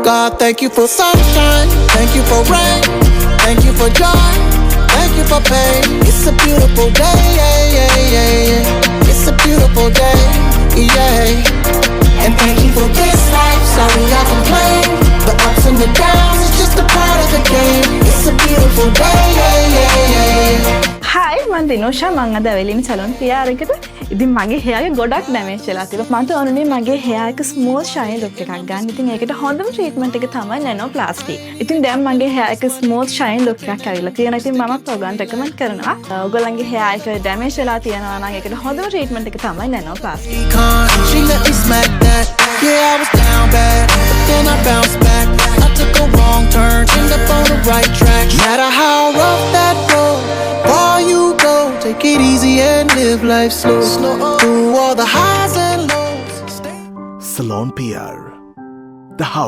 God, thank you for sunshine, thank you for rain, thank you for joy, thank you for pain. It's a beautiful day, yeah, yeah, yeah, yeah. It's a beautiful day, yeah. And thank you for this life, sorry I complain. The ups and the downs, it's just a part of the game. It's a beautiful day, yeah, yeah, yeah. Hi, මම දිනෝෂා මම අද වෙලින් salon පියා අරකට ඉතින් මගේ hair එක ගොඩක් damage වෙලා තිබ්බා. මට ඕනේ මගේ hair එක smooth shiny look එකක් ගන්න. ඉතින් ඒකට හොඳම treatment එක තමයි nanoplasty. ඉතින් දැන් මගේ hair එක smooth shiny look එකක් ඇවිල්ලා තියෙනවා. ඉතින් මම ඔයගොල්ලන්ට recommend කරනවා. ඔයගොල්ලන්ගේ hair එක damage වෙලා තියෙනවා නම් ඒකට හොඳම treatment එක තමයි nanoplasty. She let me smack that. Yeah, I was down bad, but then I bounced back. I took a wrong turn, ended up on the right track. No matter how rough that road, far you go, take it easy and live life slow. Through all the highs and lows. Salon PR, the house.